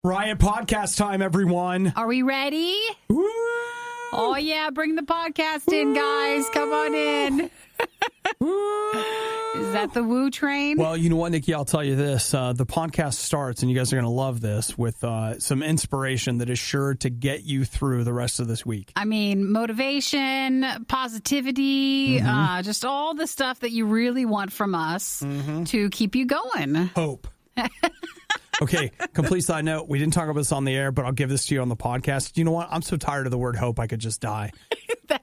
Riot podcast time, everyone. Are we ready? Woo! Oh, yeah. Bring the podcast in, guys. Come on in. Is that the woo train? Well, you know what, Nikki? I'll tell you this. The podcast starts, and you guys are going to love this, with some inspiration that is sure to get you through the rest of this week. I mean, motivation, positivity, just all the stuff that you really want from us to keep you going. Hope. Okay, complete side note. We didn't talk about this on the air, but I'll give this to you on the podcast. You know what? I'm so tired of the word hope, I could just die.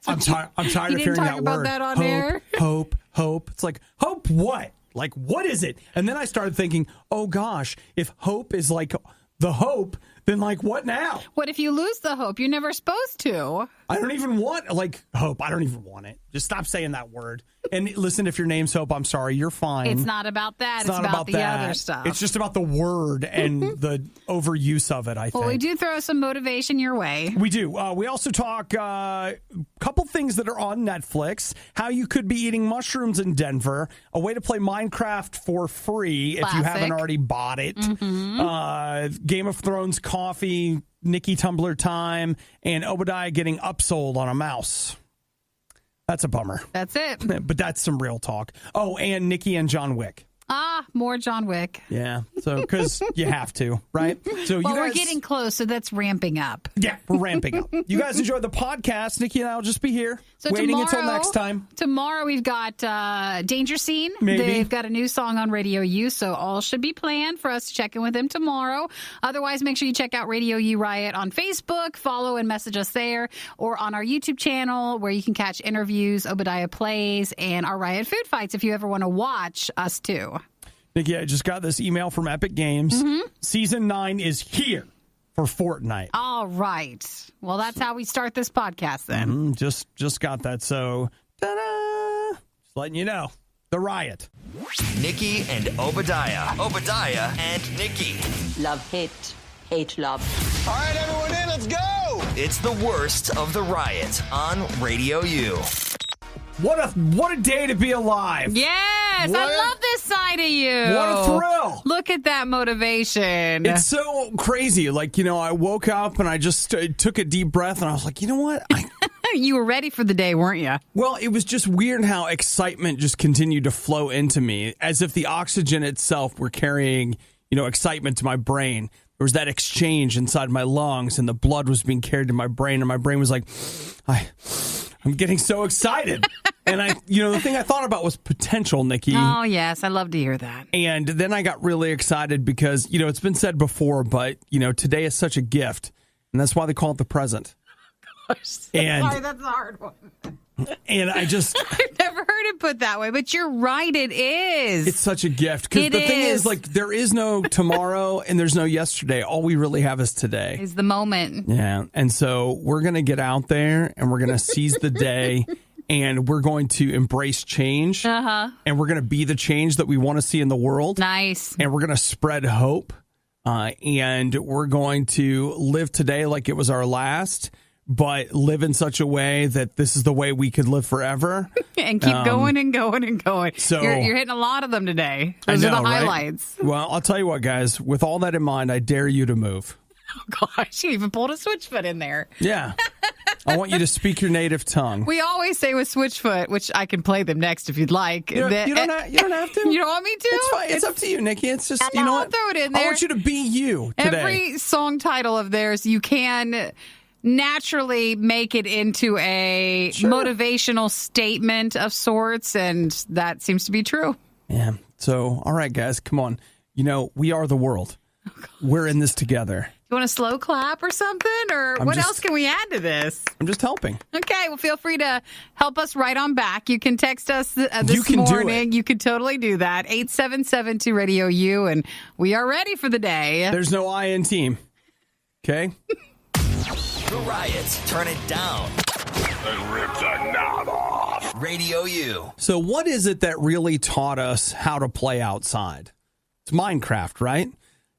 I'm tired of hearing that word. You didn't talk about that on air? Hope. It's like, hope what? Like, what is it? And then I started thinking, oh gosh, if hope is like the hope, then like what now? What if you lose the hope? You're never supposed to. I don't even want, like, hope. I don't even want it. Just stop saying that word. And listen, if your name's Hope, I'm sorry. You're fine. It's not about that. It's about the other stuff. It's just about the word and the overuse of it, I think. Well, we do throw some motivation your way. We do. We also talk a couple things that are on Netflix. How you could be eating mushrooms in Denver. A way to play Minecraft for free if you haven't already bought it. Game of Thrones coffee, Nikki Tumbler time, and Obadiah getting upsold on a mouse. That's a bummer. That's it. But that's some real talk. Oh, and Nikki and John Wick. More John Wick. Yeah. So, because you have to, right? So well, we're getting close, so that's ramping up. Yeah, we're ramping up. You guys enjoy the podcast. Nikki and I will just be here waiting until next time. Tomorrow we've got Danger Scene. Maybe. They've got a new song on RadioU, so all should be planned for us to check in with them tomorrow. Otherwise, make sure you check out RadioU Riot on Facebook. Follow and message us there, or on our YouTube channel where you can catch interviews, Obadiah Plays, and our Riot Food Fights if you ever want to watch us too. Nikki, I just got this email from Epic Games. Season 9 is here for Fortnite. All right. Well, that's how we start this podcast then. Just got that. So, ta-da! Just letting you know. The Riot. Nikki and Obadiah. Obadiah and Nikki. Love, hate, hate, love. All right, everyone in, let's go! It's the worst of the Riot on RadioU. What a day to be alive. Yes, I love this side of you. What a thrill. Look at that motivation. It's so crazy. Like, I woke up and I just took a deep breath and I was like, you know what? You were ready for the day, weren't you? Well, it was just weird how excitement just continued to flow into me, as if the oxygen itself were carrying, excitement to my brain. There was that exchange inside my lungs and the blood was being carried to my brain, and my brain was like, I'm getting so excited. And the thing I thought about was potential, Nikki. Oh, yes. I love to hear that. And then I got really excited because, it's been said before, but, today is such a gift. And that's why they call it the present. Gosh, sorry, that's a hard one. And I've never heard it put that way, but you're right, it is. It's such a gift. Because the thing is, like, there is no tomorrow and there's no yesterday. All we really have is today. Is the moment. Yeah. And so we're going to get out there and we're going to seize the day and we're going to embrace change. And we're going to be the change that we want to see in the world. Nice. And we're going to spread hope. And we're going to live today like it was our last, but live in such a way that this is the way we could live forever. And keep going and going and going. So you're hitting a lot of them today. Those are the highlights. Right? Well, I'll tell you what, guys. With all that in mind, I dare you to move. Oh, gosh. You even pulled a switchfoot in there. Yeah. I want you to speak your native tongue. We always say with switchfoot, which I can play them next if you'd like. You don't have to. You don't want me to? It's fine. It's up to you, Nikki. It's just, you know what? I'll throw it in there. I want you to be you today. Every song title of theirs, you can naturally make it into a motivational statement of sorts, and that seems to be true. Yeah. So, all right, guys, come on. We are the world. We're in this together. You want a slow clap or something? Or what else can we add to this? I'm just helping. Okay, well, feel free to help us right on back. You can text us this morning. You can totally do that. 877-2-RADIO-U, and we are ready for the day. There's no I in team. Okay? The Riot. Turn it down. And rip the knob off. RadioU. So what is it that really taught us how to play outside? It's Minecraft, right?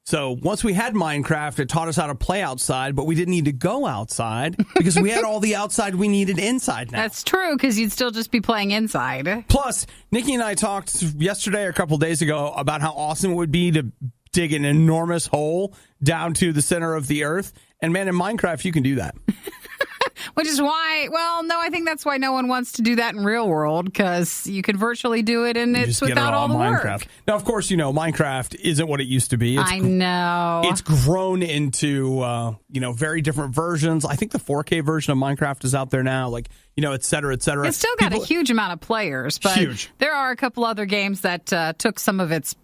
So once we had Minecraft, it taught us how to play outside, but we didn't need to go outside because we had all the outside we needed inside now. That's true, because you'd still just be playing inside. Plus, Nikki and I talked yesterday or a couple days ago about how awesome it would be to dig an enormous hole down to the center of the earth. And man, in Minecraft, you can do that. Which is why, well, no, I think that's why no one wants to do that in real world, because you can virtually do it and it's without all the Minecraft work. Now, of course, Minecraft isn't what it used to be. I know. It's grown into, very different versions. I think the 4K version of Minecraft is out there now, et cetera, et cetera. It's still got a huge amount of players, but there are a couple other games that took some of its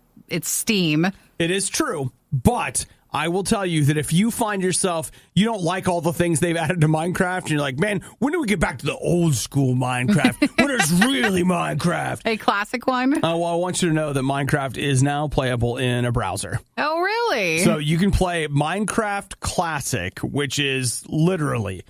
steam. It is true, but I will tell you that if you find yourself, you don't like all the things they've added to Minecraft, and you're like, man, when do we get back to the old school Minecraft? When it's really Minecraft? A classic one? Well, I want you to know that Minecraft is now playable in a browser. Oh, really? So you can play Minecraft Classic, which is literally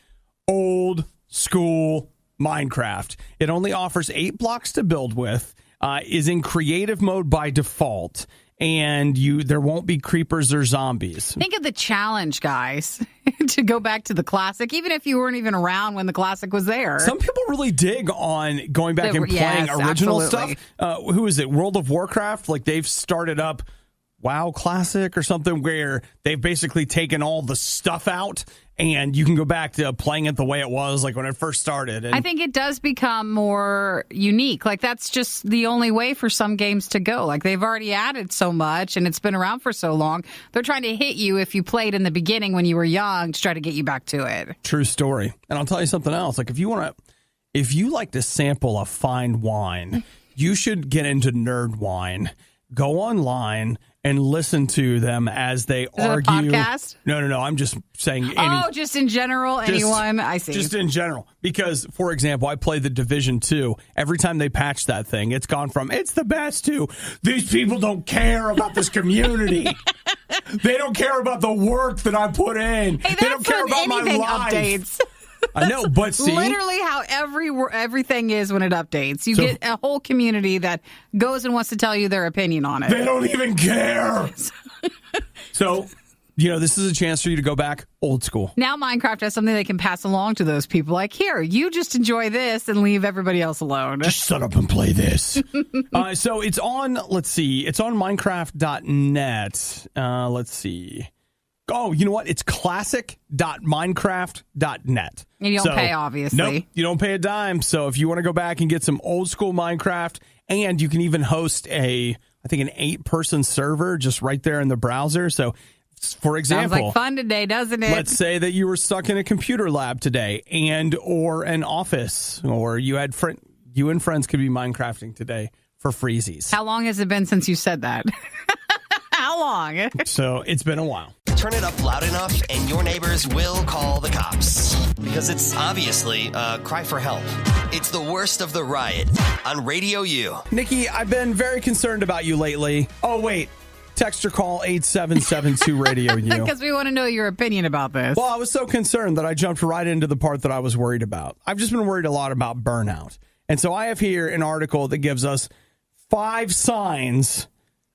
old school Minecraft. It only offers 8 blocks to build with, is in creative mode by default, and there won't be creepers or zombies. Think of the challenge, guys, to go back to the classic, even if you weren't even around when the classic was there. Some people really dig on going back and playing original stuff. Who is it? World of Warcraft? They've started up WoW Classic or something where they've basically taken all the stuff out, and you can go back to playing it the way it was when it first started. And I think it does become more unique. That's just the only way for some games to go. They've already added so much, and it's been around for so long. They're trying to hit you if you played in the beginning when you were young to try to get you back to it. True story. And I'll tell you something else. If you like to sample a fine wine, you should get into Nerd Wine. Go online and listen to them as they argue. Is it a podcast? No. I'm just saying. Just in general, anyone? I see. Just in general. Because, for example, I play the Division 2. Every time they patch that thing, it's gone from, it's the best to, these people don't care about this community. They don't care about the work that I put in. Hey, they don't care about my life. Updates. I know, but see, literally how everything is when it updates. You get a whole community that goes and wants to tell you their opinion on it. They don't even care. So, this is a chance for you to go back old school. Now Minecraft has something they can pass along to those people. Here, you just enjoy this and leave everybody else alone. Just shut up and play this. So it's on, it's on Minecraft.net. Let's see. Oh, you know what? It's classic.minecraft.net. And you don't pay, obviously. Nope, you don't pay a dime. So if you want to go back and get some old school Minecraft, and you can even host an 8-person server just right there in the browser. So, for example, sounds like fun today, doesn't it? Let's say that you were stuck in a computer lab today, or an office, or you and friends could be Minecrafting today for freezies. How long has it been since you said that? How long? So it's been a while. Turn it up loud enough and your neighbors will call the cops. Because it's obviously a cry for help. It's the worst of the riot on RadioU. Nikki, I've been very concerned about you lately. Oh, wait. Text or call 8772 RadioU. Because we want to know your opinion about this. Well, I was so concerned that I jumped right into the part that I was worried about. I've just been worried a lot about burnout. And so I have here an article that gives us 5 signs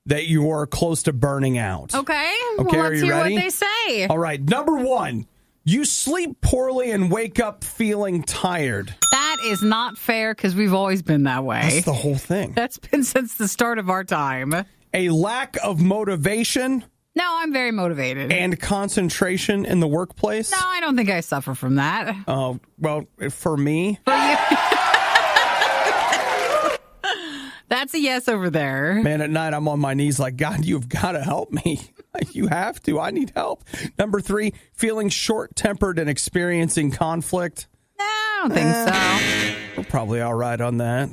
that you are close to burning out. Okay, well, let's hear ready? What they say. All right, number 1, you sleep poorly and wake up feeling tired. That is not fair because we've always been that way. That's the whole thing. That's been since the start of our time. A lack of motivation. No, I'm very motivated. And concentration in the workplace. No, I don't think I suffer from that. Oh, well, for me. For you. That's a yes over there. Man, at night I'm on my knees like, God, you've got to help me. You have to. I need help. Number 3, feeling short-tempered and experiencing conflict. No, I don't think so. We're probably all right on that.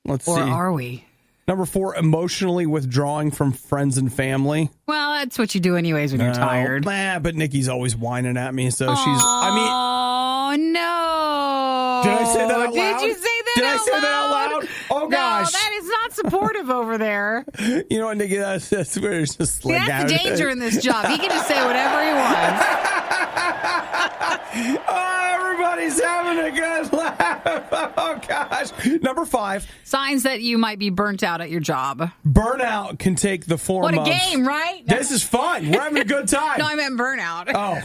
Let's see. Or are we? Number 4, emotionally withdrawing from friends and family. Well, that's what you do anyways when you're tired. But Nikki's always whining at me, so she's... Oh, no. Did I say that out loud? Did you say that Did out I say loud? that out loud? Oh, gosh. No, that is not supportive over there. You know what, Nikki? That's where it's just like... See, that's the danger in this job. He can just say whatever he wants. Oh, everybody's having a good laugh. Oh, gosh. Number 5. Signs that you might be burnt out at your job. Burnout can take the form of... What a game, right? This is fun. We're having a good time. No, I meant burnout. Oh.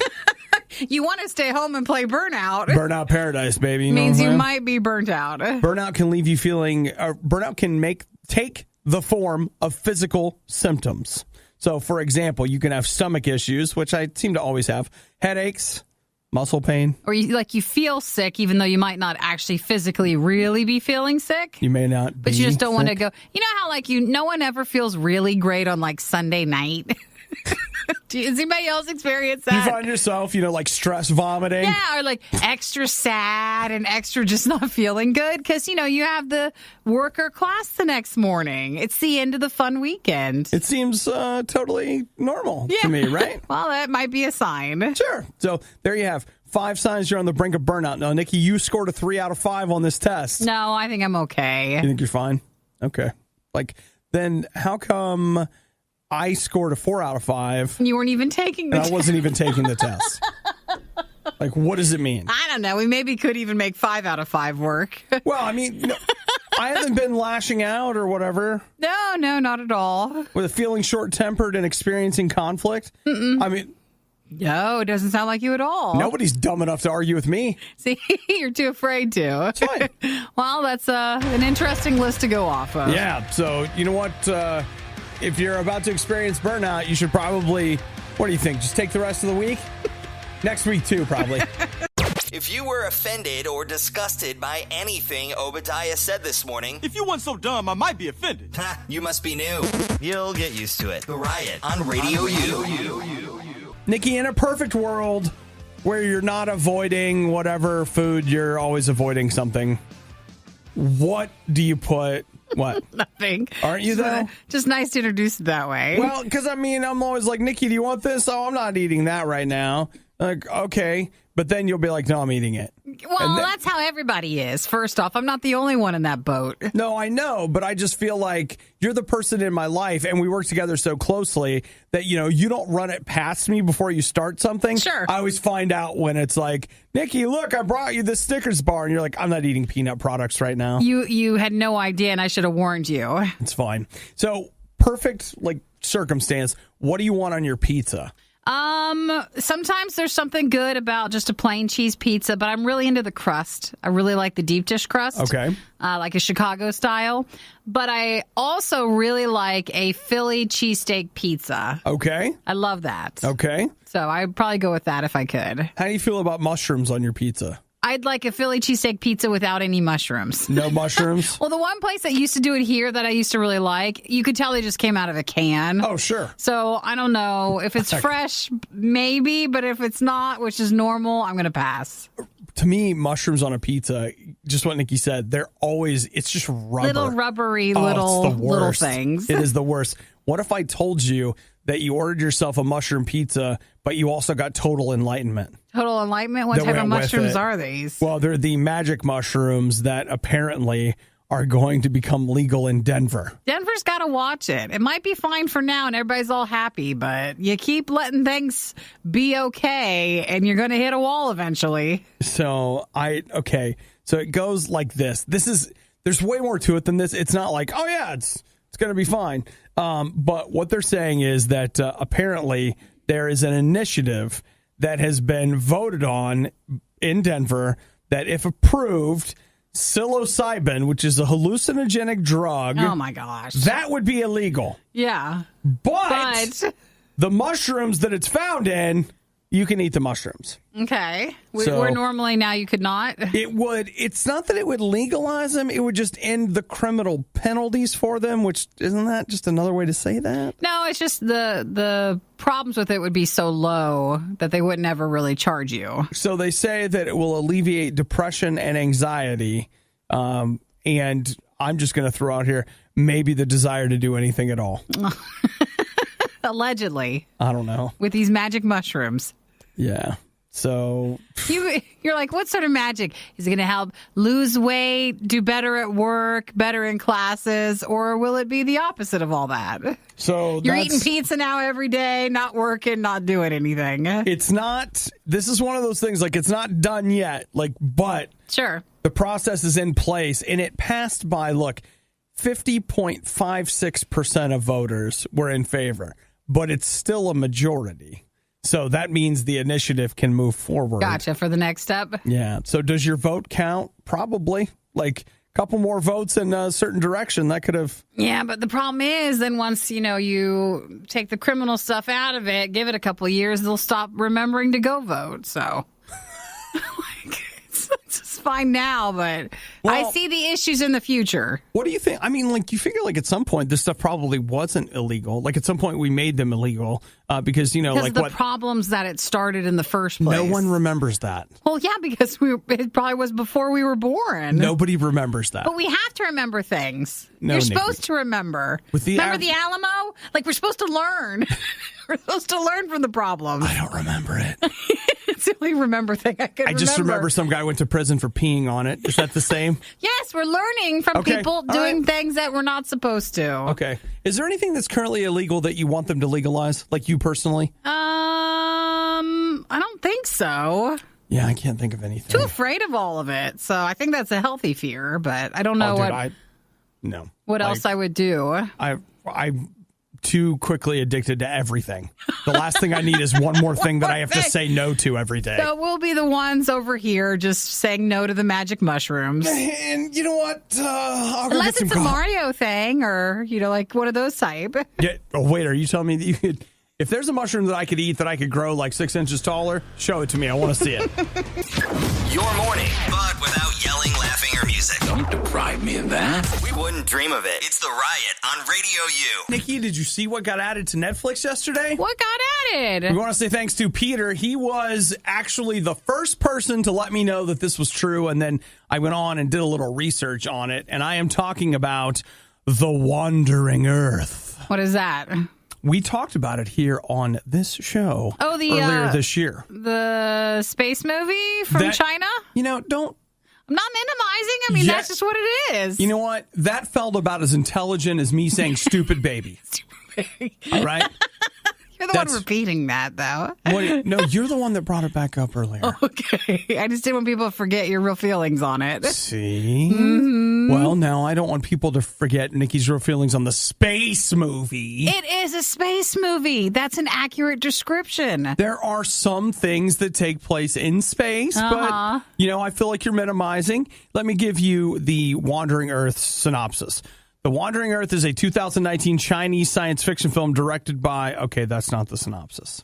You want to stay home and play Burnout. Burnout paradise, baby. You means know you might be burnt out. Burnout can leave you feeling... burnout can take the form of physical symptoms. So, for example, you can have stomach issues, which I seem to always have, headaches, muscle pain. Or you feel sick, even though you might not actually physically really be feeling sick. You may not be But you just don't want to sick. go. You know how no one ever feels really great on Sunday night? Does anybody else experience that? You find yourself, stress vomiting. Yeah, or extra sad and extra just not feeling good because, you have the worker class the next morning. It's the end of the fun weekend. It seems totally normal to me, right? Well, that might be a sign. Sure. So there you have 5 signs you're on the brink of burnout. Now, Nikki, you scored a 3 out of 5 on this test. No, I think I'm okay. You think you're fine? Okay. Then how come I scored a 4 out of 5? You weren't even taking the test. I wasn't even taking the test. What does it mean? I don't know. We maybe could even make 5 out of 5 work. Well, I mean, I haven't been lashing out or whatever. No, not at all. With feeling short-tempered and experiencing conflict. I mean, no, it doesn't sound like you at all. nobody's dumb enough to argue with me. See, you're too afraid to. It's fine. Well, that's an interesting list to go off of. Yeah, so you know what? If you're about to experience burnout, you should probably, what do you think? Just take the rest of the week? Next week, too, probably. If you were offended or disgusted by anything Obadiah said this morning, If you weren't so dumb, I might be offended. you must be new. You'll get used to it. The Riot on Radio U. Nikki, in a perfect world where you're not avoiding whatever food, you're always avoiding something, what do you put? What? Nothing. Aren't you, though? Just nice to introduce it that way. Well, because, I'm always like, Nikki, do you want this? Oh, I'm not eating that right now. Okay. But then you'll be like, no, I'm eating it. Well, that's how everybody is. First off, I'm not the only one in that boat. No, I know, but I just feel like you're the person in my life, and we work together so closely that, you don't run it past me before you start something. Sure. I always find out when it's like, Nikki, look, I brought you this Snickers bar, and you're like, I'm not eating peanut products right now. You had no idea, and I should have warned you. It's fine. So, perfect, circumstance, what do you want on your pizza? Sometimes there's something good about just a plain cheese pizza, but I'm really into the crust. I really like the deep dish crust. Okay. Like a Chicago style. But I also really like a Philly cheesesteak pizza. Okay. I love that. Okay. So I'd probably go with that if I could. How do you feel about mushrooms on your pizza? I'd like a Philly cheesesteak pizza without any mushrooms. No mushrooms? Well, the one place that used to do it here that I used to really like, you could tell they just came out of a can. Oh, sure. So I don't know. If it's fresh, maybe. But if it's not, which is normal, I'm going to pass. To me, mushrooms on a pizza, just what Nikki said, it's just rubber. Little rubbery, it's the little worst. things. It is the worst. What if I told you that you ordered yourself a mushroom pizza, but you also got total enlightenment? Total enlightenment? What That type of went with mushrooms it. are these? Well, they're the magic mushrooms that apparently are going to become legal in Denver. Denver's got to watch it. It might be fine for now and everybody's all happy, but you keep letting things be okay and you're going to hit a wall eventually. So So it goes like this. There's way more to it than this. It's not like, oh yeah, it's going to be fine. But what they're saying is that apparently there is an initiative that has been voted on in Denver that, if approved, psilocybin, which is a hallucinogenic drug. Oh my gosh. That would be illegal. Yeah. But the mushrooms that it's found in, you can eat the mushrooms. Okay. So- Where normally now you could not. It's not that it would legalize them. It would just end the criminal penalties for them, which isn't that just another way to say that? No, it's just the problems with it would be so low that they wouldn't ever really charge you. So they say that it will alleviate depression and anxiety. And I'm just going to throw out here, maybe the desire to do anything at all. Allegedly. I don't know. With these magic mushrooms. Yeah. So you're like, what sort of magic? Is it going to help lose weight, do better at work, better in classes, or will it be the opposite of all that? So you're eating pizza now every day, not working, not doing anything. It's not. This is one of those things. It's not done yet. But sure, the process is in place, and it passed by. 50.56% of voters were in favor, but it's still a majority. So that means the initiative can move forward. Gotcha. For the next step. Yeah. So does your vote count? Probably. couple more votes in a certain direction, that could have... Yeah, but the problem is then once, you take the criminal stuff out of it, give it a couple of years, they'll stop remembering to go vote. So it's just fine now, but I see the issues in the future. What do you think? I mean, you figure at some point this stuff probably wasn't illegal. At some point we made them illegal because, the problems that it started in the first place. No one remembers that. Well, yeah, because it probably was before we were born. Nobody remembers that. But we have to remember things. No, You're Nikki. supposed to remember. Remember the Alamo? We're supposed to learn. We're supposed to learn from the problems. I don't remember it. It's the only remember thing I can remember. I just remember some guy went to prison for peeing on it. Is that the same? Yes, we're learning from people doing things that we're not supposed to. Okay. Is there anything that's currently illegal that you want them to legalize? You personally? I don't think so. Yeah, I can't think of anything. Too afraid of all of it. So I think that's a healthy fear, but I don't know what else I would do. I'm too quickly addicted to everything. The last thing I need is one more thing that I have to say no to every day. So we'll be the ones over here just saying no to the magic mushrooms. And you know what? I'll go Unless get it's some a Mario thing or, one of those type. Yeah. Oh, wait, are you telling me that you could... If there's a mushroom that I could eat that I could grow 6 inches taller, show it to me. I want to see it. Your morning, but without yelling, laughing, or music. Don't deprive me of that. We wouldn't dream of it. It's The Riot on Radio U. Nikki, did you see what got added to Netflix yesterday? What got added? We want to say thanks to Peter. He was actually the first person to let me know that this was true, and then I went on and did a little research on it, and I am talking about The Wandering Earth. What is that? We talked about it here on this show earlier this year. The space movie from China? Don't... I'm not minimizing. That's just what it is. You know what? That felt about as intelligent as me saying stupid baby. All right? You're the one repeating that, though. No, you're the one that brought it back up earlier. Okay. I just didn't want people to forget your real feelings on it. See? Mm-hmm. Well, now I don't want people to forget Nikki's real feelings on the space movie. It is a space movie. That's an accurate description. There are some things that take place in space, but, I feel like you're minimizing. Let me give you the Wandering Earth synopsis. The Wandering Earth is a 2019 Chinese science fiction film directed by... Okay, that's not the synopsis.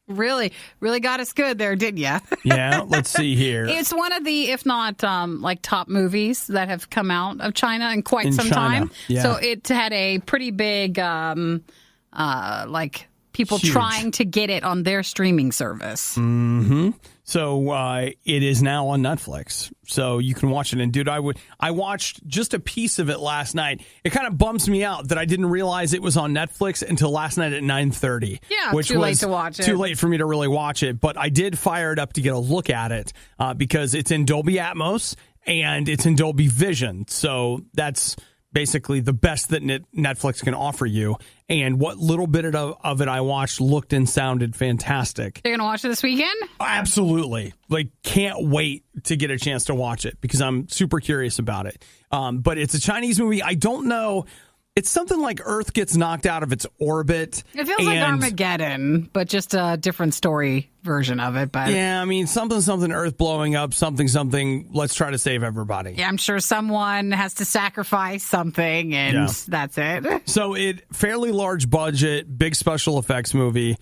Really got us good there, didn't you? Yeah, let's see here. It's one of the, if not top movies that have come out of China in quite some time. Yeah. So it had a pretty big, people Huge. trying to get it on their streaming service. Mm-hmm. So it is now on Netflix, so you can watch it. And dude, I watched just a piece of it last night. It kind of bums me out that I didn't realize it was on Netflix until last night at 9:30. Yeah, which too was late to watch it. Too late for me to really watch it, but I did fire it up to get a look at it because it's in Dolby Atmos and it's in Dolby Vision. So that's basically the best that Netflix can offer you. And what little bit of it I watched looked and sounded fantastic. You're going to watch it this weekend? Absolutely. Can't wait to get a chance to watch it because I'm super curious about it. But it's a Chinese movie. I don't know. It's something like Earth gets knocked out of its orbit. It feels like Armageddon, but just a different story version of it. But yeah, something, Earth blowing up, something, let's try to save everybody. Yeah, I'm sure someone has to sacrifice something, and that's it. So fairly large budget, big special effects movie.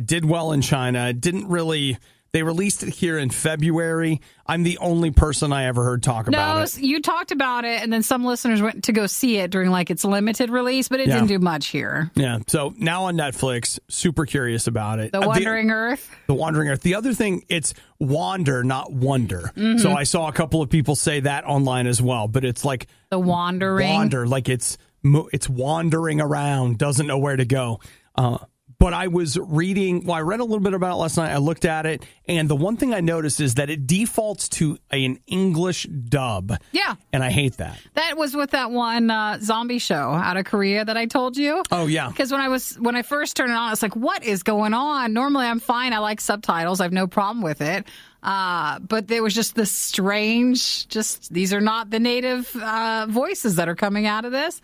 Did well in China. Didn't really... They released it here in February. I'm the only person I ever heard talk about it. No, you talked about it, and then some listeners went to go see it during its limited release, but it didn't do much here. Yeah, so now on Netflix, super curious about it. The Wandering Earth? The Wandering Earth. The other thing, it's wander, not wonder. Mm-hmm. So I saw a couple of people say that online as well, but it's like... The wandering? Wander, it's wandering around, doesn't know where to go. But I was reading, I read a little bit about it last night. I looked at it, and the one thing I noticed is that it defaults to an English dub. Yeah. And I hate that. That was with that one zombie show out of Korea that I told you. Oh, yeah. Because when I first turned it on, I was like, what is going on? Normally, I'm fine. I like subtitles. I have no problem with it. But there was just this strange, these are not the native voices that are coming out of this.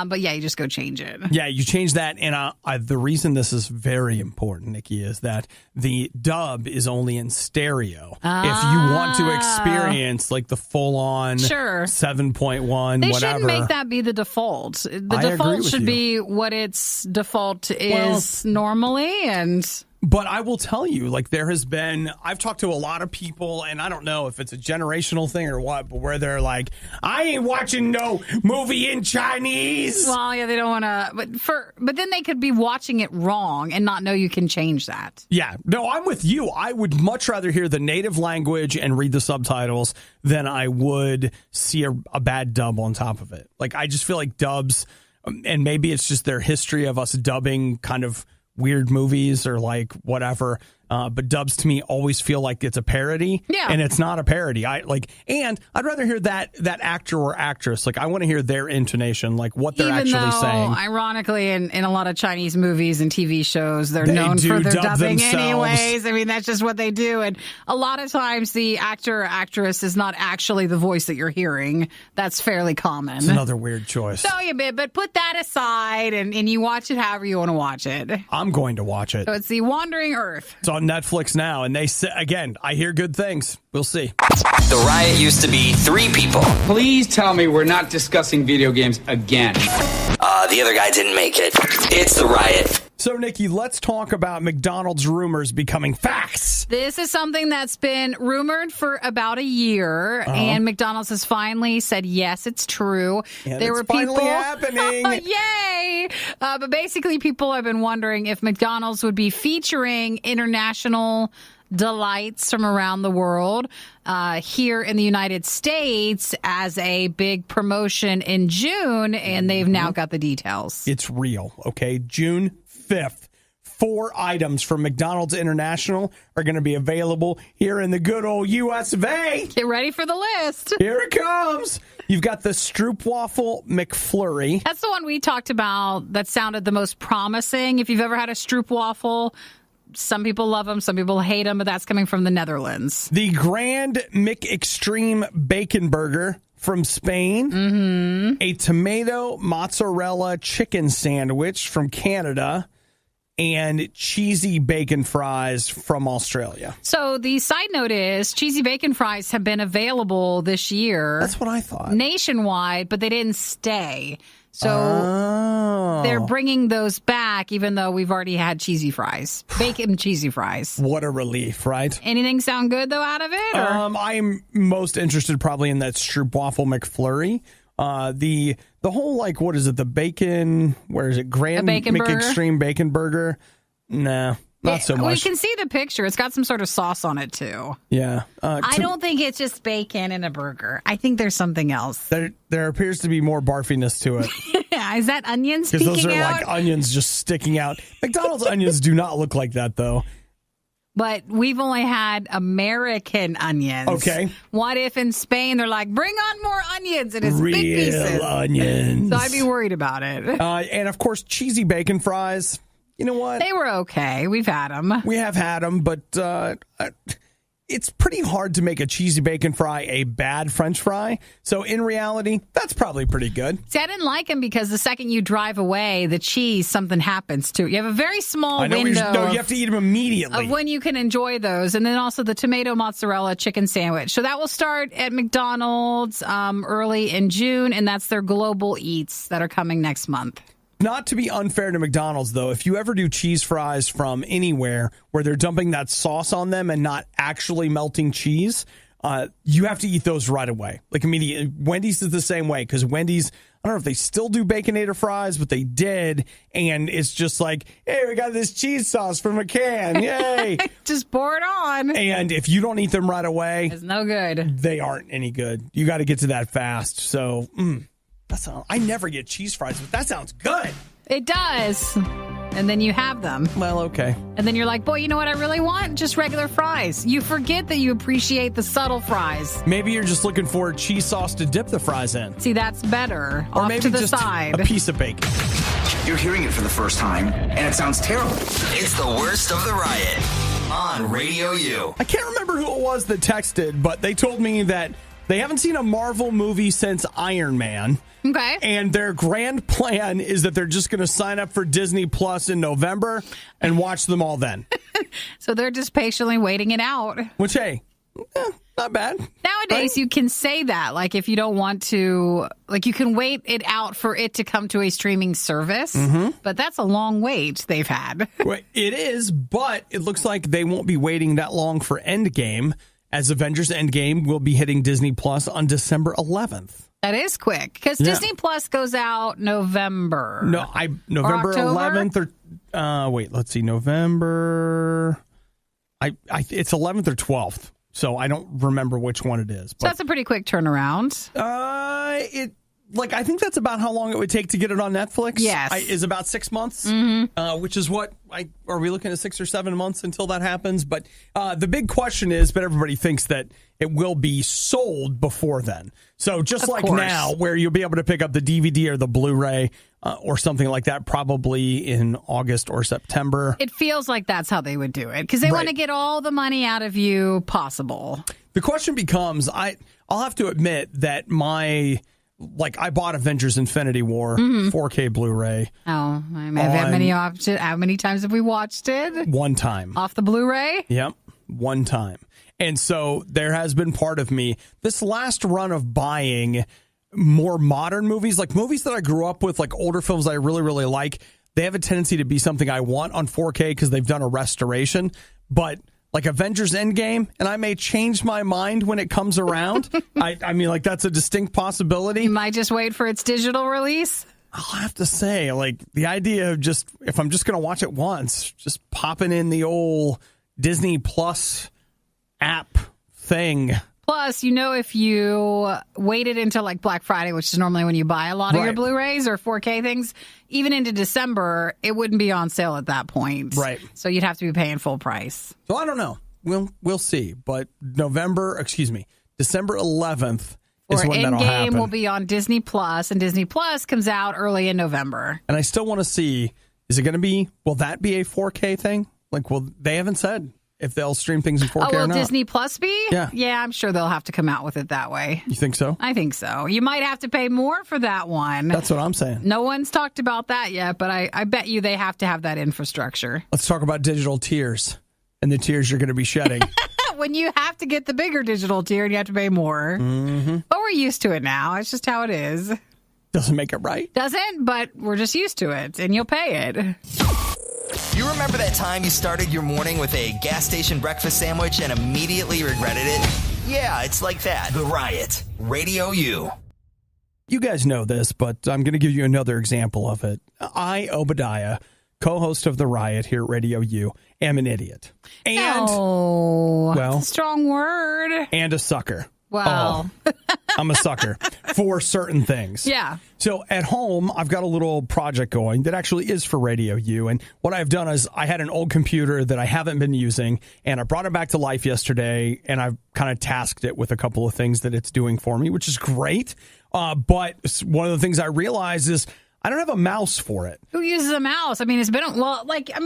But yeah, you just go change it. Yeah, you change that. And the reason this is very important, Nikki, is that the dub is only in stereo. If you want to experience like the full-on 7.1, they whatever. shouldn't make that be the default. The default should be what its default is normally. But I will tell you, like, I've talked to a lot of people, and I don't know if it's a generational thing or what, but where they're like, I ain't watching no movie in Chinese. Well, yeah, they don't want to, but then they could be watching it wrong and not know you can change that. Yeah, no, I'm with you. I would much rather hear the native language and read the subtitles than I would see a bad dub on top of it. Like, I just feel like dubs, and maybe it's just their history of us dubbing kind of weird movies or like whatever, but dubs to me always feel like it's a parody, and it's not a parody. And I'd rather hear that actor or actress. Like, I want to hear their intonation, like what they're actually saying. Ironically, in a lot of Chinese movies and TV shows, they're known for their dubbing anyways. I mean, that's just what they do. And a lot of times the actor or actress is not actually the voice that you're hearing. That's fairly common. It's another weird choice. So but put that aside and you watch it however you want to watch it. I'm going to watch it. So it's The Wandering Earth. It's on Netflix now, and they say, again, I hear good things. We'll see. The riot used to be 3 people. Please tell me we're not discussing video games again. The other guy didn't make it. It's the riot. So, Nikki, let's talk about McDonald's rumors becoming facts. This is something that's been rumored for about a year, and McDonald's has finally said, yes, it's true. And there it's were people finally happening. Yay! But basically, people have been wondering if McDonald's would be featuring international delights from around the world here in the United States as a big promotion in June, and they've now got the details. It's real, okay? June 5th. 4 items from McDonald's International are going to be available here in the good old U.S. of A. Get ready for the list. Here it comes. You've got the Stroopwafel McFlurry. That's the one we talked about that sounded the most promising. If you've ever had a Stroopwafel, some people love them, some people hate them, but that's coming from the Netherlands. The Grand McExtreme Bacon Burger from Spain. Mm-hmm. A tomato mozzarella chicken sandwich from Canada. And cheesy bacon fries from Australia. So the side note is cheesy bacon fries have been available this year. That's what I thought. Nationwide, but they didn't stay. So they're bringing those back, even though we've already had cheesy fries. Bacon cheesy fries. What a relief, right? Anything sound good, though, out of it? Or? I'm most interested probably in that Stroopwafel McFlurry. The whole, like, what is it? The bacon, where is it? Grand McExtreme Bacon Burger? Nah, not so much. We can see the picture. It's got some sort of sauce on it, too. Yeah. I don't think it's just bacon in a burger. I think there's something else. There appears to be more barfiness to it. Is that onions peeking out? Because those are like onions just sticking out. McDonald's onions do not look like that, though. But we've only had American onions. Okay. What if in Spain they're like, bring on more onions and it's big pieces? Real onions. So I'd be worried about it. And of course, cheesy bacon fries. You know what? They were okay. We've had them. We have had them, but it's pretty hard to make a cheesy bacon fry a bad French fry. So in reality, that's probably pretty good. See, I didn't like them because the second you drive away, the cheese, something happens to it. You have a very small window. You have to eat them immediately. Of when you can enjoy those. And then also the tomato mozzarella chicken sandwich. So that will start at McDonald's early in June, and that's their global eats that are coming next month. Not to be unfair to McDonald's, though, if you ever do cheese fries from anywhere where they're dumping that sauce on them and not actually melting cheese, you have to eat those right away. Like immediately. Wendy's is the same way because Wendy's, I don't know if they still do Baconator fries, but they did. And it's just like, hey, we got this cheese sauce from a can. Yay. Just pour it on. And if you don't eat them right away, it's no good. They aren't any good. You got to get to that fast. So, I never get cheese fries, but that sounds good. It does. And then you have them. Well, okay. And then you're like, boy, you know what I really want? Just regular fries. You forget that you appreciate the subtle fries. Maybe you're just looking for cheese sauce to dip the fries in. See, that's better. Or off maybe to the just side. a piece of bacon. You're hearing it for the first time, and it sounds terrible. It's the worst of the riot on Radio U. I can't remember who it was that texted, but they told me that they haven't seen a Marvel movie since Iron Man. Okay. And their grand plan is that they're just going to sign up for Disney Plus in November and watch them all then. So they're just patiently waiting it out. Which, hey, not bad. Nowadays, right? you can say that. Like, if you don't want to, like, you can wait it out for it to come to a streaming service. But that's a long wait they've had. Well, it is, but it looks like they won't be waiting that long for Endgame, as Avengers Endgame will be hitting Disney Plus on December 11th. That is quick, because Disney Plus goes out November. November 11th or wait, let's see, November. It's 11th or 12th, so I don't remember which one it is. But, so that's a pretty quick turnaround. I think that's about how long it would take to get it on Netflix. Yes, is about 6 months, which is what are we looking at 6 or 7 months until that happens? But the big question is, but everybody thinks that it will be sold before then. So just like now, where you'll be able to pick up the DVD or the Blu-ray or something like that, probably in August or September. It feels like that's how they would do it, because they want to get all the money out of you possible. The question becomes, I'll have to admit that I bought Avengers Infinity War 4K Blu-ray. Oh, how many times have we watched it? One time. Off the Blu-ray? Yep, one time. And so there has been part of me, this last run of buying more modern movies, like movies that I grew up with, like older films that I really, really like. They have a tendency to be something I want on 4K because they've done a restoration. But like Avengers Endgame, and I may change my mind when it comes around. I mean, like, that's a distinct possibility. You might just wait for its digital release. I'll have to say, like, the idea of if I'm just going to watch it once, just popping in the old Disney Plus app thing. Plus, if you waited until like Black Friday, which is normally when you buy a lot of your Blu-rays or 4K things, even into December, it wouldn't be on sale at that point. Right. So you'd have to be paying full price. So I don't know. We'll see. But December 11th is when that'll happen. Endgame will be on Disney Plus, and Disney Plus comes out early in November. And I still want to see, will that be a 4K thing? Like, they haven't said if they'll stream things in 4K or not. Disney Plus be? Yeah. Yeah, I'm sure they'll have to come out with it that way. You think so? I think so. You might have to pay more for that one. That's what I'm saying. No one's talked about that yet, but I bet you they have to have that infrastructure. Let's talk about digital tiers and the tiers you're going to be shedding. When you have to get the bigger digital tier and you have to pay more. But we're used to it now. It's just how it is. Doesn't make it right. Doesn't, but we're just used to it, and you'll pay it. You remember that time you started your morning with a gas station breakfast sandwich and immediately regretted it? Yeah, it's like that. The Riot. Radio U. You guys know this, but I'm going to give you another example of it. I, Obadiah, co-host of The Riot here at Radio U, am an idiot. And, that's a strong word. And a sucker. Wow. Oh, I'm a sucker for certain things. Yeah. So at home, I've got a little project going that actually is for Radio U. And what I've done is I had an old computer that I haven't been using, and I brought it back to life yesterday, and I've kind of tasked it with a couple of things that it's doing for me, which is great. But one of the things I realized is I don't have a mouse for it. Who uses a mouse? I mean,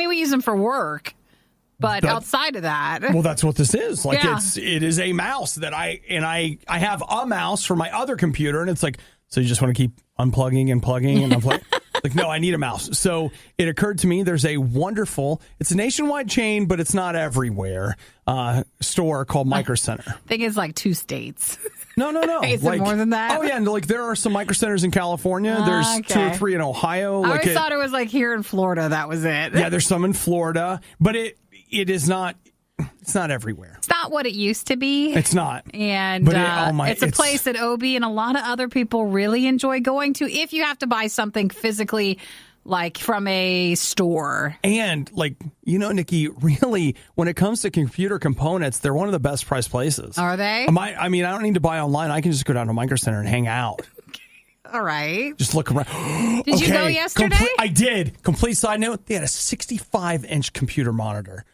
we use them for work. But outside of that, well, that's what this is. Like, it is a mouse that I have a mouse for my other computer, and it's like, so you just want to keep unplugging and plugging and unplugging? Like, no, I need a mouse. So it occurred to me there's a wonderful, it's a nationwide chain, but it's not everywhere, store called Micro Center. I think it's like 2 states. No. Is it more than that? Oh, yeah. And there are some Micro Centers in California. There's 2 or 3 in Ohio. I always thought it was like here in Florida. That was it. Yeah, there's some in Florida, but it is not. It's not everywhere. It's not what it used to be. It's not. And it's a place that Obi and a lot of other people really enjoy going to if you have to buy something physically, like from a store. And Nikki, really, when it comes to computer components, they're one of the best priced places. Are they? I don't need to buy online. I can just go down to Micro Center and hang out. All right. Just look around. Did you go yesterday? I did. Complete side note, they had a 65-inch computer monitor.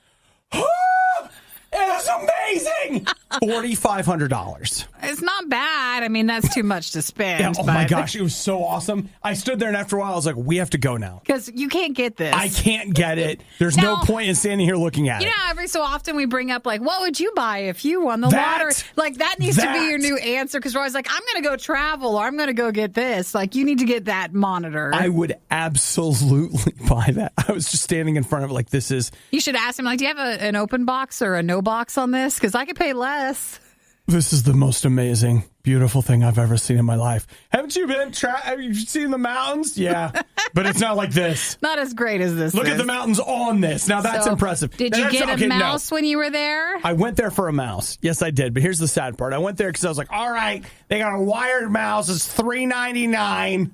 It was amazing. $4,500. It's not bad. I mean, that's too much to spend. Yeah, my gosh, it was so awesome. I stood there, and after a while, I was like, we have to go now. Because you can't get this. I can't get it. There's no point in standing here looking at it. You know, every so often we bring up, like, what would you buy if you won the lottery? Like, that needs to be your new answer, because we're always like, I'm going to go travel, or I'm going to go get this. Like, you need to get that monitor. I would absolutely buy that. I was just standing in front of it like, this is... You should ask him, like, do you have an open box or a no box on this? Because I could pay less. This is the most amazing, beautiful thing I've ever seen in my life. Haven't you been? Have you seen the mountains? Yeah, but it's not like this. Not as great as this. Look at the mountains on this. Now that's impressive. Did you get a mouse when you were there? I went there for a mouse. Yes, I did. But here's the sad part. I went there because I was like, all right, they got a wired mouse. It's $3.99.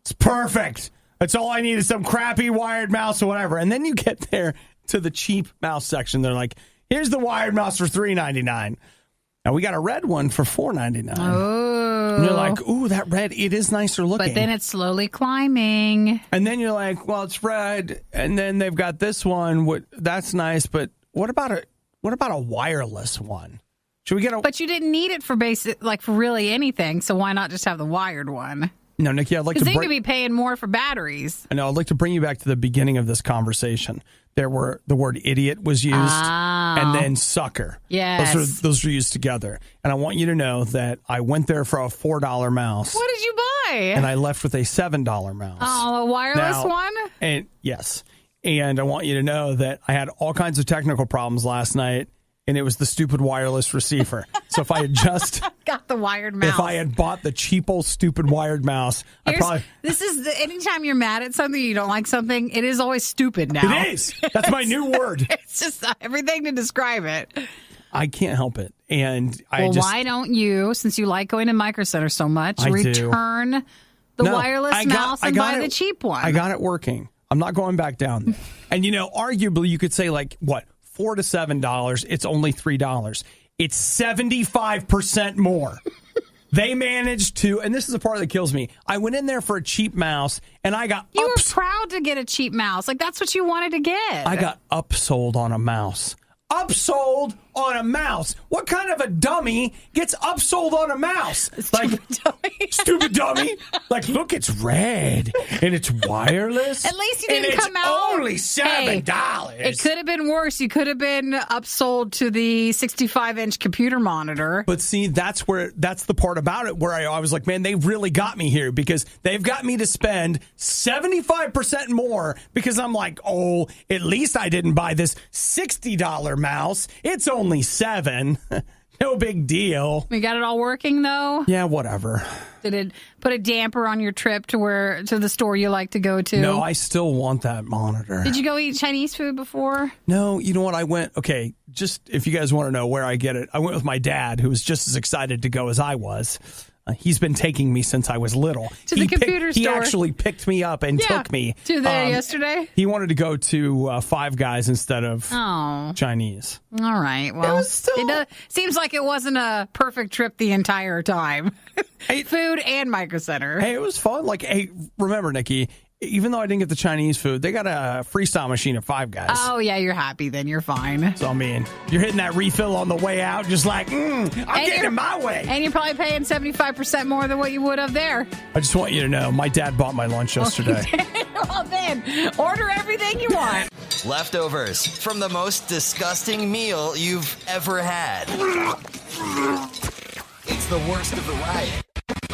It's perfect. That's all I need is some crappy wired mouse or whatever. And then you get there to the cheap mouse section. They're like, here's the wired mouse for $3.99. Now, we got a red one for $4.99. Oh. And you're like, ooh, that red, it is nicer looking. But then it's slowly climbing. And then you're like, well, it's red. And then they've got this one. That's nice. But what about a wireless one? Should we get a... But you didn't need it for for really anything. So why not just have the wired one? No, Nikki, I'd like to... Because they could be paying more for batteries. I know. I'd like to bring you back to the beginning of this conversation. The word idiot was used, and then sucker. Yes. Those are used together. And I want you to know that I went there for a $4 mouse. What did you buy? And I left with a $7 mouse. Oh, a wireless one? And yes. And I want you to know that I had all kinds of technical problems last night, and it was the stupid wireless receiver. So if I had just... got the wired mouse. If I had bought the cheap old stupid wired mouse, This is anytime you're mad at something, you don't like something, it is always stupid now. It is. That's my new word. It's just everything to describe it. I can't help it. And why don't you, since you like going to Micro Center so much, return the wireless mouse and buy the cheap one? I got it working. I'm not going back down there. And, arguably you could say like, what, $4 to $7. It's only $3. It's 75% more. They managed to, and this is the part that kills me. I went in there for a cheap mouse, and I got... You were proud to get a cheap mouse. Like, that's what you wanted to get. I got upsold on a mouse. Upsold on a mouse. What kind of a dummy gets upsold on a mouse? Stupid dummy. Like, look, it's red and it's wireless. At least you didn't come out. Only $7. Hey, it could have been worse. You could have been upsold to the 65-inch computer monitor. But see, that's the part about it where I was like, man, they really got me here, because they've got me to spend 75% more, because I'm like, oh, at least I didn't buy this $60 mouse. It's only $7. No big deal. We got it all working, though? Yeah, whatever. Did it put a damper on your trip to the store you like to go to? No, I still want that monitor. Did you go eat Chinese food before? No, you know what? I went, okay, just if you guys want to know where I get it, I went with my dad, who was just as excited to go as I was. He's been taking me since I was little. To the computer store. He actually picked me up and took me. To there yesterday? He wanted to go to Five Guys instead of Chinese. All right. Well, it seems like it wasn't a perfect trip the entire time. Food and Micro Center. Hey, it was fun. Like, hey, remember, Nikki, even though I didn't get the Chinese food, they got a freestyle machine at Five Guys. Oh, yeah, you're happy then. You're fine. So, I mean, you're hitting that refill on the way out, just like, I'm getting it my way. And you're probably paying 75% more than what you would have there. I just want you to know, my dad bought my lunch yesterday. Well, then, order everything you want. Leftovers from the most disgusting meal you've ever had. It's the worst of the riot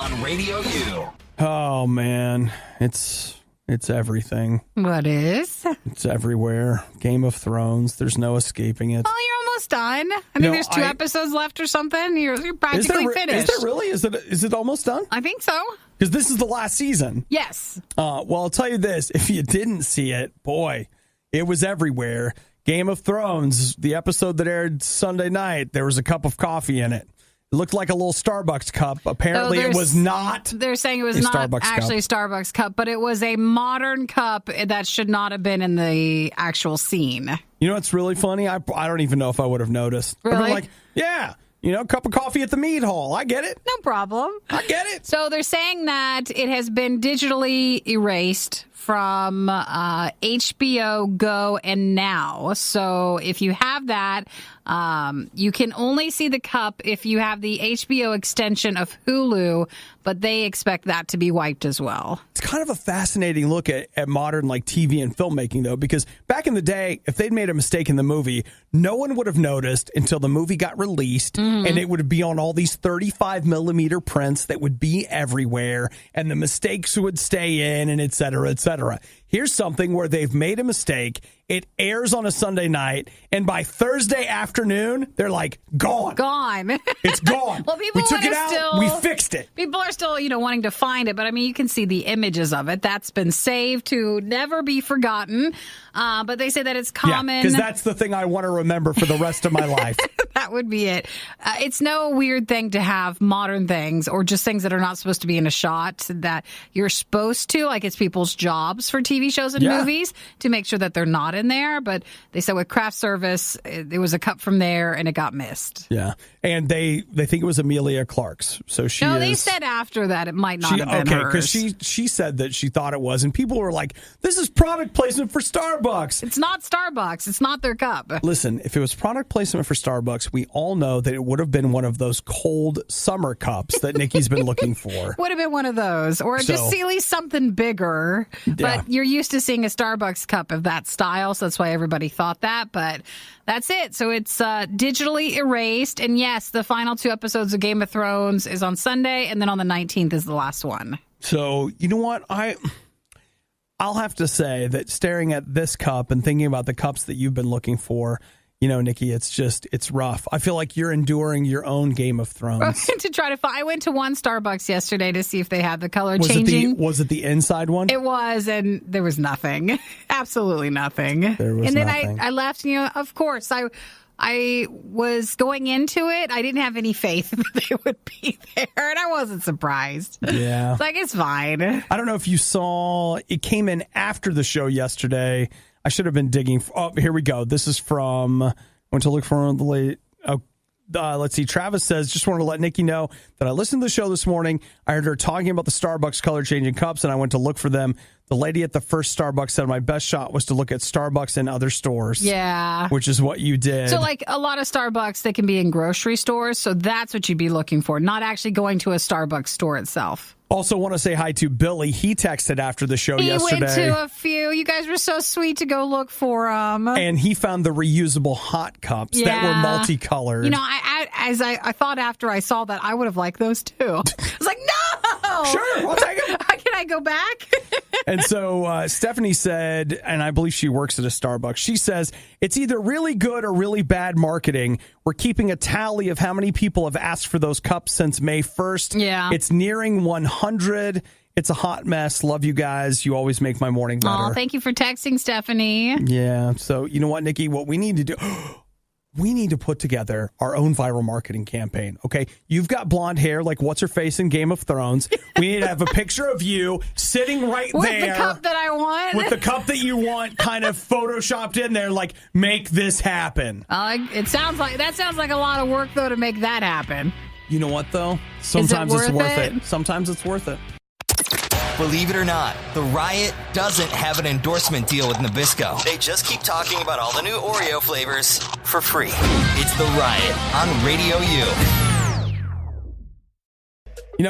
on RadioU. Oh, man. It's everything. What is? It's everywhere. Game of Thrones. There's no escaping it. Oh, you're almost done. I think there's 2 episodes left or something. You're practically finished. Is there really? Is it almost done? I think so. Because this is the last season. Yes. Well, I'll tell you this. If you didn't see it, boy, it was everywhere. Game of Thrones, the episode that aired Sunday night, there was a cup of coffee in it. It looked like a little Starbucks cup. Apparently, it was not. They're saying it was not actually a Starbucks cup, but it was a modern cup that should not have been in the actual scene. You know what's really funny? I don't even know if I would have noticed. Really? I'd be like, yeah, cup of coffee at the mead hall. I get it. No problem. I get it. So they're saying that it has been digitally erased from HBO Go and Now. So if you have that, you can only see the cup if you have the HBO extension of Hulu, but they expect that to be wiped as well. It's kind of a fascinating look at modern like TV and filmmaking, though, because back in the day, if they'd made a mistake in the movie, no one would have noticed until the movie got released, and it would be on all these 35 millimeter prints that would be everywhere, and the mistakes would stay in, and et cetera, et cetera. Here's something where they've made a mistake. It airs on a Sunday night, and by Thursday afternoon, they're like, gone. Gone. It's gone. Well, people we took it out. We fixed it. People are still, wanting to find it, but I mean, you can see the images of it. That's been saved to never be forgotten. But they say that it's common. Yeah, because that's the thing I want to remember for the rest of my life. That would be it. It's no weird thing to have modern things or just things that are not supposed to be in a shot that you're supposed to, like it's people's jobs for TV shows and movies to make sure that they're not in there. But they said with craft service, there was a cup from there and it got missed. Yeah. And they think it was Amelia Clark's. So they said after that it might not have been hers. Because she said that she thought it was. And people were like, this is product placement for Starbucks. It's not Starbucks. It's not their cup. Listen, if it was product placement for Starbucks, we all know that it would have been one of those cold summer cups that Nikki's been looking for. Would have been one of those. Or just at least something bigger. Yeah. But you're used to seeing a Starbucks cup of that style, so that's why everybody thought that. But that's it. So it's digitally erased. And yes, the final 2 episodes of Game of Thrones is on Sunday, and then on the 19th is the last one. So, you know what? I'll have to say that staring at this cup and thinking about the cups that you've been looking for, Nikki, it's rough. I feel like you're enduring your own Game of Thrones. To try to find, I went to one Starbucks yesterday to see if they had the color changing. Was it the inside one? It was, and there was nothing. Absolutely nothing. There was nothing. And then I left, of course, I was going into it. I didn't have any faith that they would be there, and I wasn't surprised. Yeah. It's fine. I don't know if you saw, it came in after the show yesterday. I should have been digging. Oh, here we go. This is from, I went to look for the late. Let's see. Travis says, just wanted to let Nikki know that I listened to the show this morning. I heard her talking about the Starbucks color changing cups, and I went to look for them. The lady at the first Starbucks said my best shot was to look at Starbucks in other stores. Yeah. Which is what you did. So a lot of Starbucks, they can be in grocery stores. So that's what you'd be looking for, not actually going to a Starbucks store itself. Also want to say hi to Billy. He texted after the show yesterday. He went to a few. You guys were so sweet to go look for them. And he found the reusable hot cups that were multicolored. I thought after I saw that, I would have liked those too. I was like, no! Sure, I'll take them. Can I go back? And so Stephanie said, and I believe she works at a Starbucks, she says, it's either really good or really bad marketing. We're keeping a tally of how many people have asked for those cups since May 1st. Yeah. It's nearing 100. It's a hot mess. Love you guys. You always make my morning better. Oh, thank you for texting, Stephanie. Yeah. So you know what, Nikki? What we need to do... We need to put together our own viral marketing campaign, okay? You've got blonde hair like what's-her-face in Game of Thrones. We need to have a picture of you sitting right with there. With the cup that I want? With the cup that you want kind of photoshopped in there, like, make this happen. That sounds like a lot of work, though, to make that happen. You know what, though? Sometimes it's worth it. Sometimes it's worth it. Believe it or not, the Riot doesn't have an endorsement deal with Nabisco. They just keep talking about all the new Oreo flavors for free. It's the Riot on Radio U.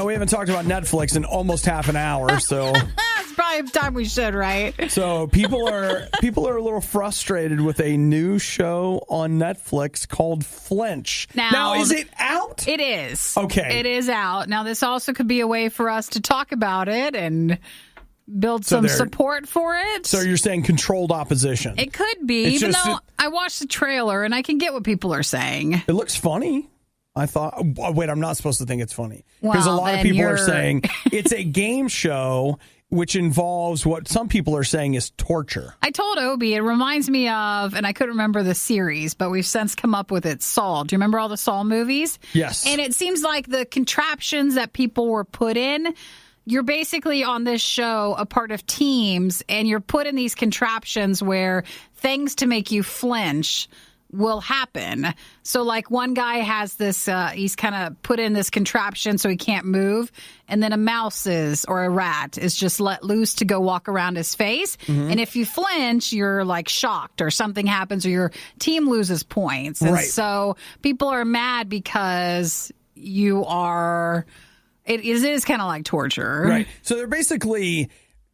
We haven't talked about Netflix in almost half an hour, so... It's probably time we should, right? So people are a little frustrated with a new show on Netflix called Flinch. Now, is it out? It is. Okay. It is out. Now, this also could be a way for us to talk about it and build some support for it. So you're saying controlled opposition? It could be, even though I watched the trailer and I can get what people are saying. It looks funny. I thought, wait, I'm not supposed to think it's funny. Because a lot of people are saying it's a game show which involves what some people are saying is torture. I told Obi, it reminds me of, and I couldn't remember the series, but we've since come up with it, Saw. Do you remember all the Saw movies? Yes. And it seems like the contraptions that people were put in, you're basically on this show a part of teams, and you're put in these contraptions where things to make you flinch will happen. So like one guy has this, he's kind of put in this contraption so he can't move. And then a mouse or a rat is just let loose to go walk around his face. And if you flinch, you're like shocked or something happens or your team loses points. And so people are mad because you are, it is kind of like torture. Right. So they're basically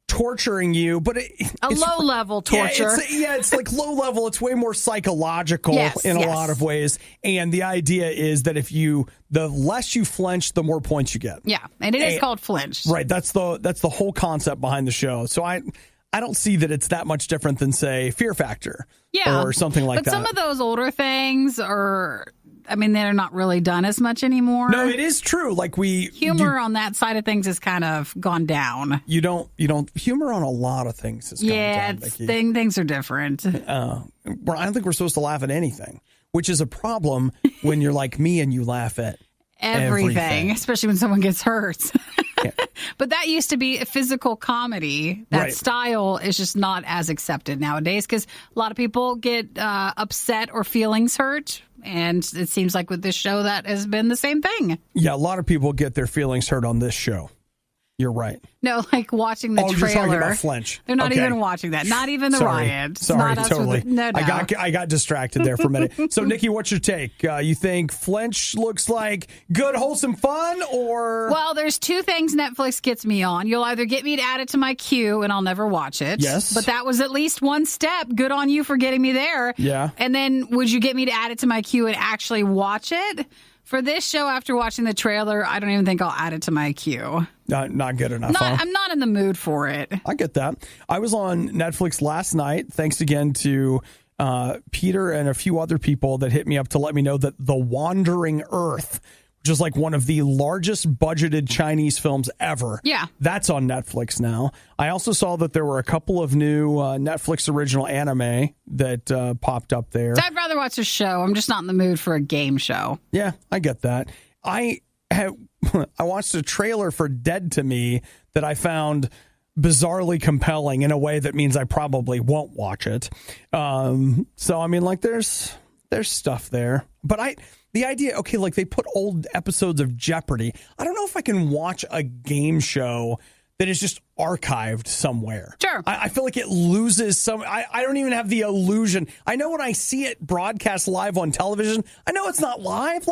torturing you, but it's low-level torture. It's like low level. It's way more psychological in a lot of ways. And the idea is that the less you flinch, the more points you get. Yeah, and it is called flinch. Right. That's the whole concept behind the show. So I don't see that it's that much different than, say, Fear Factor or something like that. But some of those older things are... I mean, they're not really done as much anymore. No, it is true. Like humor on that side of things has kind of gone down. You don't humor on a lot of things has gone down. Things are different. I don't think we're supposed to laugh at anything, which is a problem when you're like me and you laugh at everything. Especially when someone gets hurt. But that used to be a physical comedy. That style is just not as accepted nowadays because a lot of people get upset or feelings hurt. And it seems like with this show, that has been the same thing. Yeah, a lot of people get their feelings hurt on this show. You're right. No, like watching the trailer. You're talking about flinch. They're not even watching that. Not even the riot. Sorry, totally. No. I got distracted there for a minute. So, Nikki, what's your take? You think flinch looks like good, wholesome fun, or? Well, there's two things Netflix gets me on. You'll either get me to add it to my queue, and I'll never watch it. Yes. But that was at least one step. Good on you for getting me there. Yeah. And then would you get me to add it to my queue and actually watch it? For this show, after watching the trailer, I don't even think I'll add it to my queue. Not good enough. I'm not in the mood for it. I get that. I was on Netflix last night. Thanks again to Peter and a few other people that hit me up to let me know that The Wandering Earth, which is like one of the largest budgeted Chinese films ever. Yeah. That's on Netflix now. I also saw that there were a couple of new Netflix original anime that popped up there. So I'd rather watch a show. I'm just not in the mood for a game show. Yeah, I get that. I watched a trailer for Dead to Me that I found bizarrely compelling in a way that means I probably won't watch it. So, I mean, like, there's stuff there. But the idea, okay, like they put old episodes of Jeopardy. I don't know if I can watch a game show that is just archived somewhere. Sure. I feel like it loses some. I don't even have the illusion. I know when I see it broadcast live on television, I know it's not live,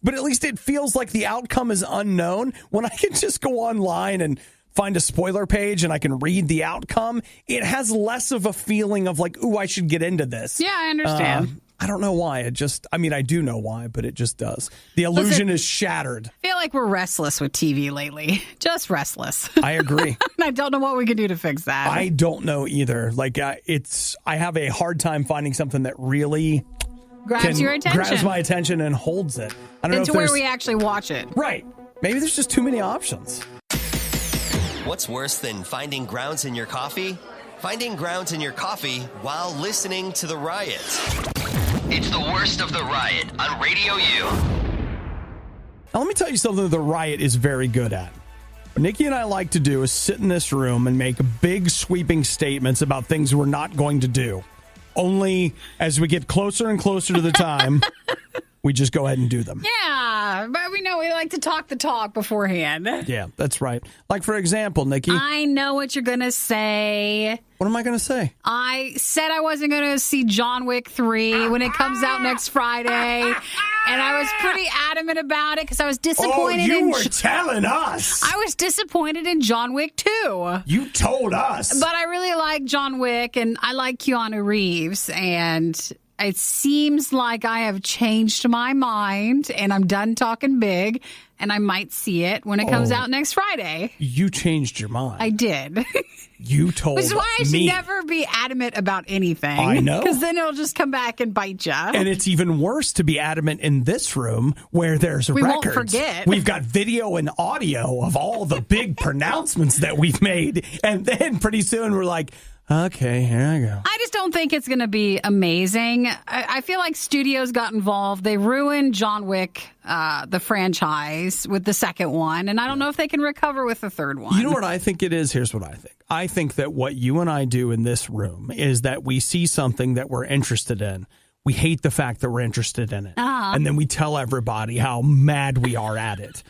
but at least it feels like the outcome is unknown. When I can just go online and find a spoiler page and I can read the outcome, it has less of a feeling of like, ooh, I should get into this. Yeah, I understand. I don't know why. I do know why, but it just does. The illusion is shattered. I feel like we're restless with TV lately. Just restless. I agree. I don't know what we can do to fix that. I don't know either. Like, I have a hard time finding something that really grabs my attention and holds it. I don't know if where we actually watch it. Right. Maybe there's just too many options. What's worse than finding grounds in your coffee? Finding grounds in your coffee while listening to the riot. It's the worst of the riot on Radio U. Now, let me tell you something that the riot is very good at. What Nikki and I like to do is sit in this room and make big sweeping statements about things we're not going to do. Only as we get closer and closer to the time, we just go ahead and do them. Yeah, but we know we like to talk the talk beforehand. Yeah, that's right. Like, for example, Nikki. I know what you're going to say. What am I going to say? I said I wasn't going to see John Wick 3 when it comes out next Friday. And I was pretty adamant about it because I was disappointed. Oh, you were telling us. I was disappointed in John Wick 2. You told us. But I really like John Wick, and I like Keanu Reeves, and it seems like I have changed my mind, and I'm done talking big, and I might see it when it comes out next Friday. You changed your mind. I did. You told me. Which is why I should never be adamant about anything. I know. Because then it'll just come back and bite you. And it's even worse to be adamant in this room where there's records. We won't forget. We've got video and audio of all the big pronouncements that we've made. And then pretty soon we're like, okay, here I go. I just don't think it's going to be amazing. I feel like studios got involved. They ruined John Wick, the franchise, with the second one. And I don't know if they can recover with the third one. You know what I think it is? Here's what I think. I think that what you and I do in this room is that we see something that we're interested in. we hate the fact that we're interested in it. And then we tell everybody how mad we are at it.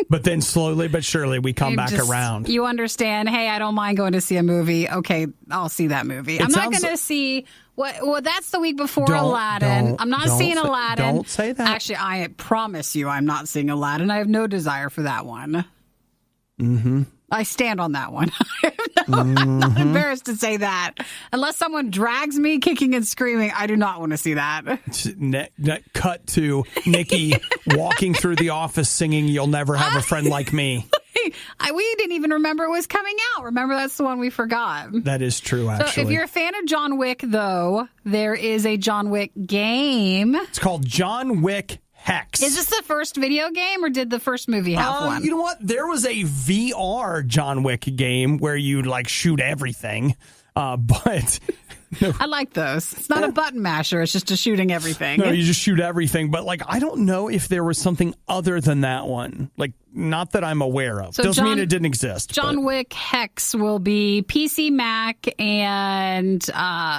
But then slowly but surely we come back around. You understand, hey, I don't mind going to see a movie. Okay, I'll see that movie. I'm not going to see... Well, that's the week before Aladdin. I'm not seeing Aladdin. Don't say that. Actually, I promise you I'm not seeing Aladdin. I have no desire for that one. Mm-hmm. I stand on that one. I'm not embarrassed to say that. Unless someone drags me kicking and screaming, I do not want to see that. Cut to Nikki walking through the office singing "You'll Never Have a Friend Like Me." We didn't even remember it was coming out. Remember, that's the one we forgot. That is true, actually. So if you're a fan of John Wick, though, there is a John Wick game. It's called John Wick Hex. Is this the first video game, or did the first movie have one? You know what? There was a VR John Wick game where you'd shoot everything, but... I like those. It's not a button masher. It's just a shooting everything. No, you just shoot everything. But I don't know if there was something other than that one. Not that I'm aware of. So doesn't mean it didn't exist. John Wick Hex will be PC, Mac, and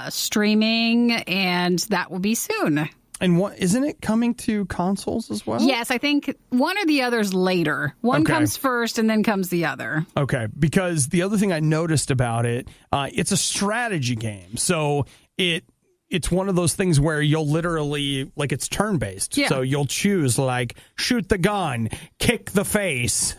streaming, and that will be soon. And isn't it coming to consoles as well? Yes, I think one or the other's later. One comes first and then comes the other. Okay, because the other thing I noticed about it, it's a strategy game. So it's one of those things where you'll literally, it's turn-based. Yeah. So you'll choose, shoot the gun, kick the face,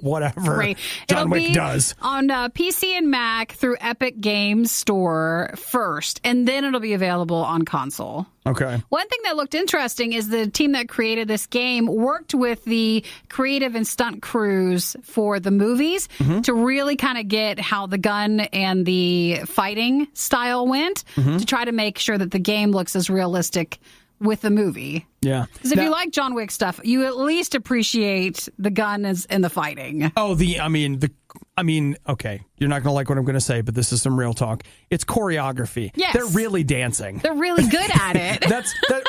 whatever right. John Wick does. On PC and Mac through Epic Games Store first, and then it'll be available on console. Okay. One thing that looked interesting is the team that created this game worked with the creative and stunt crews for the movies to really kind of get how the gun and the fighting style went to try to make sure that the game looks as realistic with the movie. Yeah. Because if you like John Wick stuff, you at least appreciate the gun and the fighting. Oh, okay, you're not going to like what I'm going to say, but this is some real talk. It's choreography. Yes. They're really dancing. They're really good at it.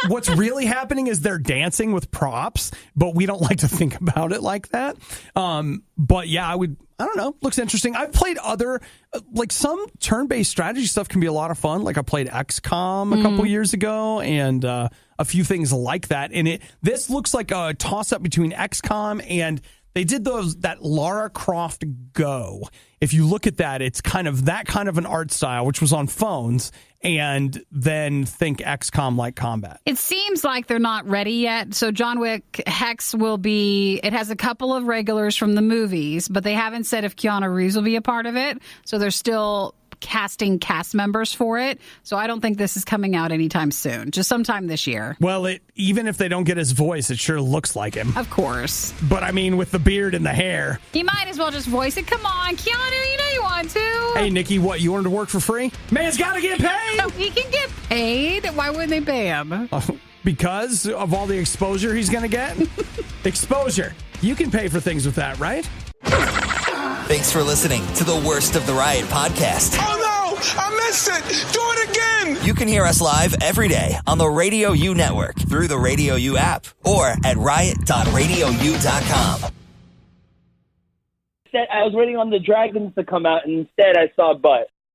What's really happening is they're dancing with props, but we don't like to think about it like that. But yeah, I don't know. Looks interesting. I've played other, some turn-based strategy stuff can be a lot of fun. I played XCOM a couple years ago and a few things like that. And this looks like a toss-up between XCOM and they did that Lara Croft Go. If you look at that, it's kind of an art style, which was on phones, and then think XCOM-like combat. It seems like they're not ready yet. So John Wick Hex it has a couple of regulars from the movies, but they haven't said if Keanu Reeves will be a part of it. So they're still casting cast members for it. So I don't think this is coming out anytime soon, just sometime this year. Well, even if they don't get his voice, it sure looks like him. Of course. But with the beard and the hair. He might as well just voice it. Come on, Keanu, you know you want to. Hey, Nikki, what, you wanted to work for free? Man's got to get paid! So he can get paid? Why wouldn't they pay him? Because of all the exposure he's going to get? Exposure. You can pay for things with that, right? Thanks for listening to the Worst of the Riot podcast. Oh, no! I missed it! Do it again! You can hear us live every day on the RadioU network through the RadioU app or at riot.radiou.com. I was waiting on the dragons to come out, and instead I saw butt.